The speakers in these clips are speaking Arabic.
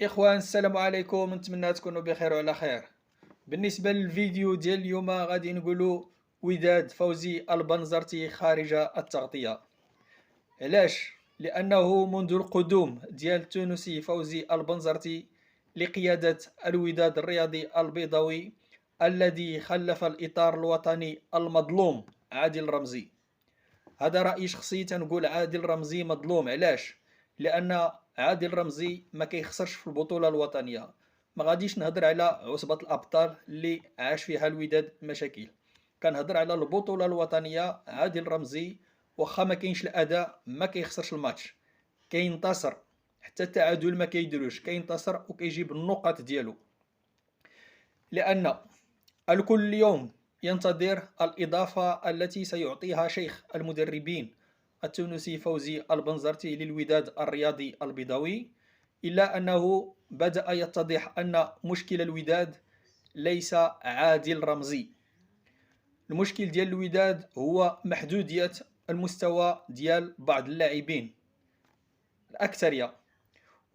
إخوان، السلام عليكم. نتمنى تكونوا بخير وعلى خير. بالنسبة للفيديو ديال اليوم غادي نقولوا وداد فوزي البنزرتي خارج التغطية. علاش؟ لأنه منذ القدوم ديال التونسي فوزي البنزرتي لقيادة الوداد الرياضي البيضاوي الذي خلف الإطار الوطني المظلوم عادل رمزي. هذا رأيي شخصي، تنقول عادل رمزي مظلوم. علاش؟ لأن عادل رمزي ما كيخسرش في البطولة الوطنية. ما غاديش نهضر على عصبة الأبطال اللي عاش فيها الوداد مشاكل، كنهضر على البطولة الوطنية. عادل رمزي واخا ما كاينش الأداء ما كيخسرش الماتش، كينتصر، حتى التعادل ما كيديروش، كينتصر وكيجيب النقط ديالو. لأن الكل اليوم ينتظر الإضافة التي سيعطيها شيخ المدربين التونسي فوزي البنزرتي للوداد الرياضي البيضاوي، إلا أنه بدأ يتضح أن مشكل الوداد ليس عادل رمزي. المشكل ديال الوداد هو محدودية المستوى ديال بعض اللاعبين الأكثرية،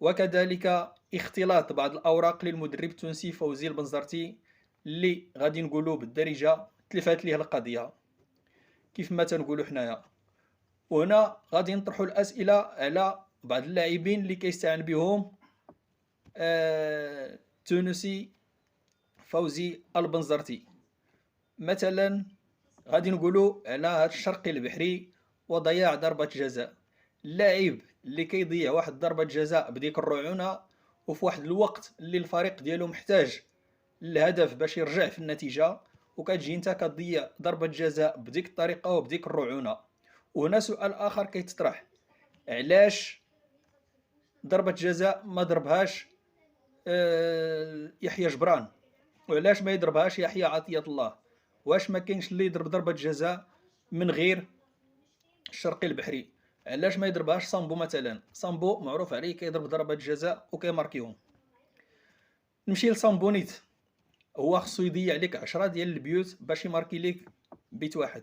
وكذلك اختلاط بعض الأوراق للمدرب التونسي فوزي البنزرتي اللي غادي نقولوا بالدارجة تلفات ليه القضية كيف ما تنقولوا حنايا. وهنا غادي نطرحوا الأسئلة على بعض اللاعبين اللي كيستعان بهم التونسي فوزي البنزرتي. مثلا غادي نقولوا على هذا الشرقي البحري وضياع ضربة جزاء. اللاعب اللي كيضيع واحد ضربة جزاء بديك الرعونة وفي واحد الوقت اللي الفريق ديالو محتاج الهدف باش يرجع في النتيجة، وكتجي انت كتضيع ضربة جزاء بديك الطريقة وبديك الرعونة. وهنا سؤال آخر كيتطرح: علاش ضربة جزاء ما ضربهاش يحيى جبران، وعلاش ما يضربهاش يحيى عطية الله؟ واش ما كاينش اللي يضرب ضربة جزاء من غير الشرقي البحري؟ علاش ما يضربهاش صامبو مثلا؟ صامبو معروف عليه كيضرب ضربة جزاء وكيماركيهم. نمشي لصامبونيت، هو خصو يضيع لك 10 ديال البيوت باش يماركي لك بيت واحد.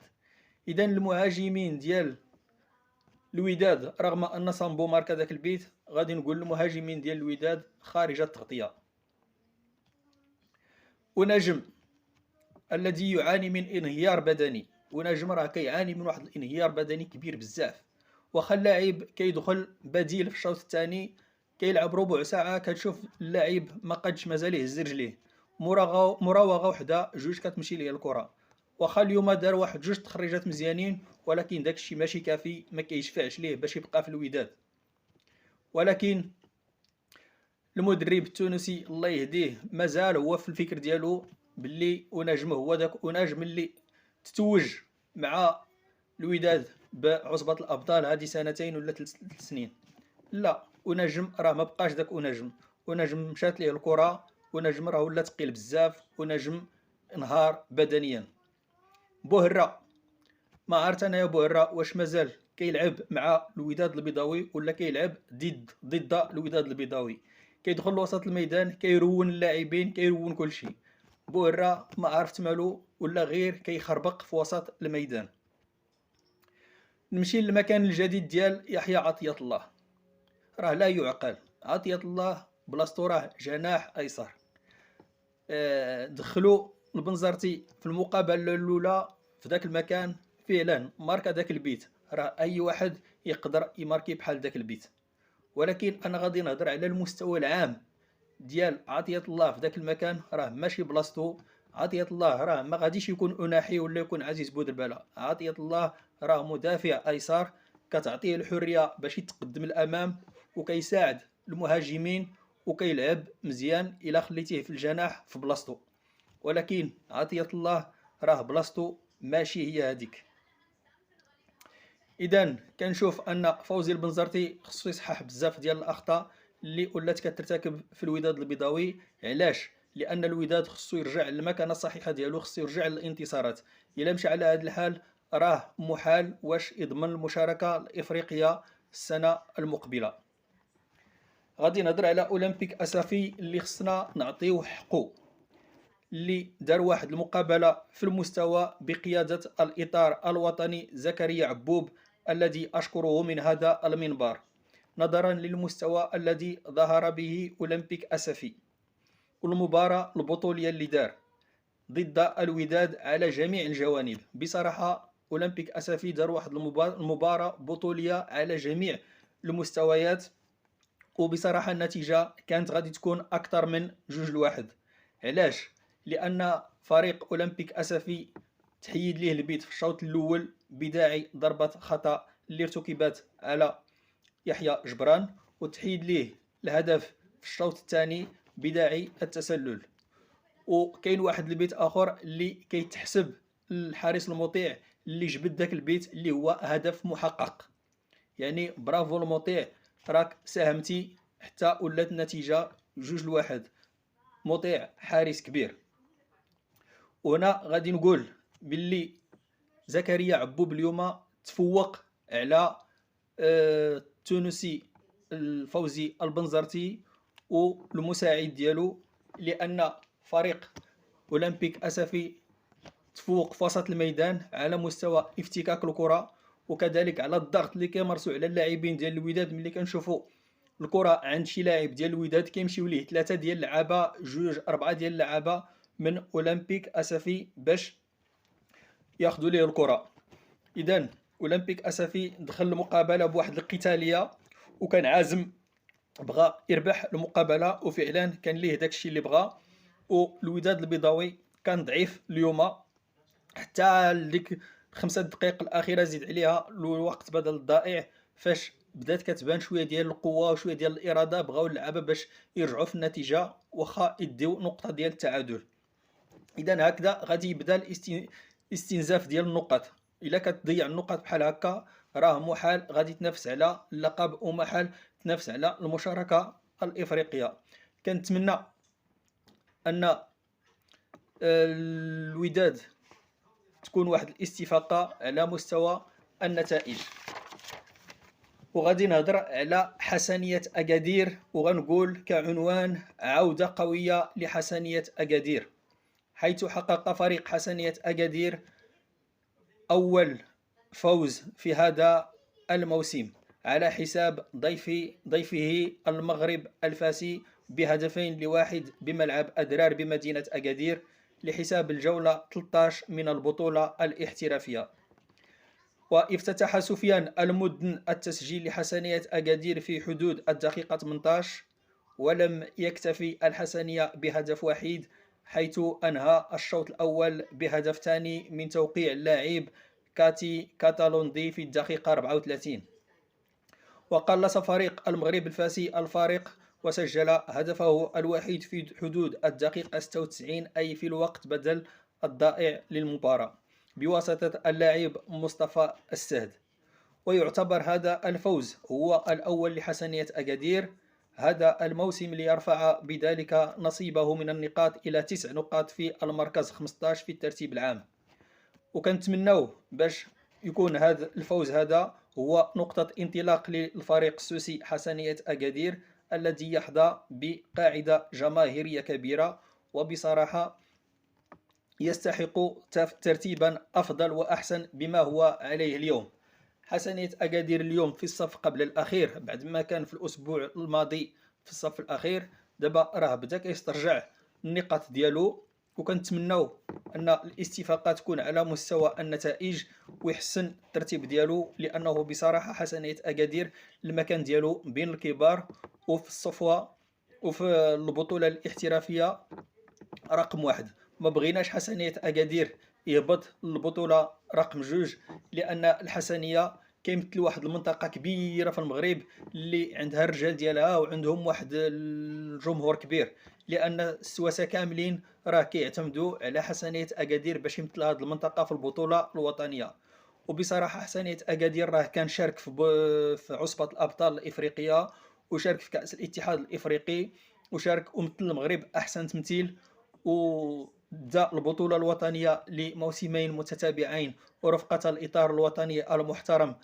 اذا المهاجمين ديال الوداد، رغم ان صامبو مارك داك البيت، غادي نقول المهاجمين ديال الوداد خارج التغطية. ونجم الذي يعاني من انهيار بدني، ونجم راه كيعاني من واحد الانهيار بدني كبير بزاف. واخا اللاعب كيدخل بديل في الشوط الثاني كيلعب ربع ساعة، كتشوف اللاعب ما قادش مازال يهز رجليه، مراوغة وحده جوج كتمشي ليه الكرة. واخا اليوم دار واحد جوج تخريجات مزيانين، ولكن داكشي ماشي كافي، ما كيشفعش ليه باش يبقى في الوداد. ولكن المدرب التونسي الله يهديه مازال هو في الفكر ديالو باللي ونجم هو داك ونجم اللي تتوج مع الوداد بعصبة الأبطال هذه سنتين ولا 3 سنين. لا، ونجم راه ما بقاش داك ونجم. ونجم مشات ليه الكرة، ونجم راه ولا ثقيل بزاف، ونجم انهار بدنيا. بوهرة، ما عرفت انا يا بوهرة واش مازال كيلعب مع الوداد البيضاوي ولا كيلعب ضد الوداد البيضاوي. كيدخل لوسط الميدان كيرون اللاعبين، كيرون كلشي. بوهرة ما عرفت مالو، ولا غير كيخربق في وسط الميدان. نمشي للمكان الجديد ديال يحيى عطية الله، راه لا يعقل. عطية الله بلاصتو راه جناح ايسر. دخلوا البنزرتي في المقابله الاولى في ذاك المكان، فعلا ماركا ذاك البيت، راه اي واحد يقدر يماركي بحال ذاك البيت. ولكن انا غادي نهضر على المستوى العام ديال عطية الله في ذاك المكان، راه ماشي بلاصتو. عطية الله راه ما غاديش يكون اناحي ولا يكون عزيز بودربالة. عطية الله راه مدافع ايسر، كتعطيه الحريه باش يتقدم الامام وكيساعد المهاجمين وكيلعب مزيان الا خليتيه في الجناح في بلاصتو. ولكن عطية الله راه بلاصتو ماشي هي هذيك. اذا كنشوف ان فوزي البنزرتي خصو يصحح بزاف ديال الاخطاء اللي ولات كترتكب في الوداد البيضاوي. علاش؟ لان الوداد خصو يرجع للمكانه الصحيحه ديالو، خصو يرجع للانتصارات. الا مشى على هذا الحال راه محال واش يضمن المشاركه الافريقيه السنه المقبله. غادي نهضر على اولمبيك اسافي اللي خصنا نعطيوه حقه، اللي دار واحد المقابله في المستوى بقياده الاطار الوطني زكريا عبوب، الذي اشكره من هذا المنبر. نظرا للمستوى الذي ظهر به أولمبيك أسفي، والمباراة البطولية اللي دار ضد الوداد على جميع الجوانب. بصراحة أولمبيك أسفي دار واحد المباراة بطولية على جميع المستويات، وبصراحة النتيجة كانت غادي تكون أكثر من 2-1. علاش؟ لأن فريق أولمبيك أسفي تحيد ليه البيت في الشوط الأول بداعي ضربة خطأ اللي ارتكبت على يحيى جبران، وتحيد ليه الهدف في الشوط الثاني بداعي التسلل. وكاين واحد البيت اخر اللي كيتحسب الحارس المطيع اللي جبد داك البيت اللي هو هدف محقق. يعني برافو المطيع، راك ساهمتي حتى ولات النتيجة 2-1. مطيع حارس كبير. وهنا غادي نقول باللي زكريا عبوب اليوم تفوق على التونسي الفوزي البنزرتي والمساعد ديالو، لأن فريق أولمبيك أسفي تفوق في وسط الميدان على مستوى افتكاك الكرة، وكذلك على الضغط اللي كيمارسو على اللاعبين ديال الوداد. ملي كنشوفوا الكرة عند شي لاعب ديال الوداد كيمشيو ليه 3 ديال اللعابة، 2-4 ديال اللعابة من أولمبيك أسفي باش ياخذوا ليه الكرة. إذن أولمبيك أسفي دخل المقابلة بواحد القتالية، وكان عازم بغى يربح المقابلة، وفعلا كان ليه داكشي اللي بغى. والوداد البيضاوي كان ضعيف اليوم حتى لديك 5 دقائق الأخيرة، زيد عليها الوقت بدل الضائع، فاش بدات كتبان شويه ديال القوه وشويه ديال الاراده، بغاو اللعابه باش يرجعوا في النتيجه واخا يديو نقطه ديال التعادل. اذا هكذا غادي يبدا الاستنزاف ديال النقط. الا كتضيع النقط بحال هكا راه محال غادي تنافس على اللقب، ومحال تنافس على المشاركه الافريقيه. كنتمنى ان الوداد تكون واحد الاستفاقه على مستوى النتائج. وغادي نهضر على حسنية أكادير، وغنقول كعنوان عودة قوية لحسنية أكادير، حيث حقق فريق حسنية أكادير أول فوز في هذا الموسم على حساب ضيفه المغرب الفاسي ب2-1 بملعب أدرار بمدينة أكادير، لحساب الجولة 13 من البطولة الاحترافية. وافتتح سفيان المدن التسجيل لحسنية أكادير في حدود الدقيقة 18، ولم يكتفي الحسنية بهدف وحيد، حيث أنهى الشوط الأول بهدف ثاني من توقيع اللاعب كاتي كاتالوندي في الدقيقة 34. وقلص فريق المغرب الفاسي الفارق وسجل هدفه الوحيد في حدود الدقيقة 96، أي في الوقت بدل الضائع للمباراة، بواسطة اللاعب مصطفى السهد. ويعتبر هذا الفوز هو الأول لحسنية أكادير هذا الموسم، ليرفع بذلك نصيبه من النقاط إلى 9 نقاط في المركز 15 في الترتيب العام. وكنتمناو باش يكون هذا الفوز هذا هو نقطة انطلاق للفريق السوسي حسنية أكادير، الذي يحظى بقاعدة جماهيرية كبيرة، وبصراحة يستحق ترتيبا أفضل وأحسن بما هو عليه اليوم. حسنية أكادير اليوم في الصف قبل الأخير، بعد ما كان في الأسبوع الماضي في الصف الأخير، دابا راه بدا كيسترجع النقاط ديالو. وكنتمناو أن الاستفاقة تكون على مستوى النتائج ويحسن الترتيب ديالو، لأنه بصراحة حسنية أكادير المكان ديالو بين الكبار وفي الصفوة وفي البطولة الاحترافية رقم 1. ما بغيناش حسنية أكادير يهبط البطولة رقم 2، لأن الحسنية كيمثل واحد المنطقة كبيرة في المغرب اللي عندها الرجال ديالها وعندهم واحد الجمهور كبير، لأن السواسة كاملين راه كيعتمدوا على حسنية أكادير باش يمثل هذه المنطقة في البطولة الوطنية. وبصراحة حسنية أكادير راه كان شارك في عصبة الأبطال الإفريقية، وشارك في كأس الاتحاد الإفريقي، وشارك ومثل المغرب أحسن تمثيل، ودى البطولة الوطنية لموسمين متتابعين ورفقة الإطار الوطني المحترم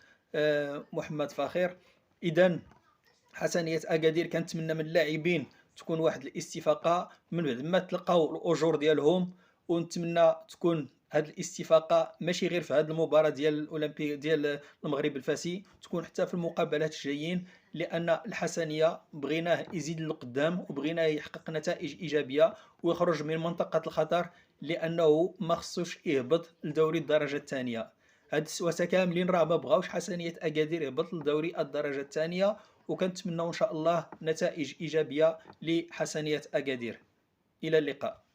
محمد فخير. إذن حسنية أكادير كنتمنى من اللاعبين تكون واحد الاستفاقة من بعد ما تلقاو الأجور ديالهم، ونتمنى تكون هاد الاستفاقة ماشي غير في هاد المباراة ديال الأولمبي ديال المغرب الفاسي، تكون حتى في المقابلات الجايين، لأن الحسنية بغيناه يزيد لقدام وبغيناه يحقق نتائج إيجابية ويخرج من منطقة الخطر، لأنه ما خصوش يهبط لدوري الدرجة الثانية. هاد السواسة كاملين راه ما بغاوش حسنية أكادير يهبط لدوري الدرجة الثانية، وكنتمنوا إن شاء الله نتائج إيجابية لحسنية أكادير. إلى اللقاء.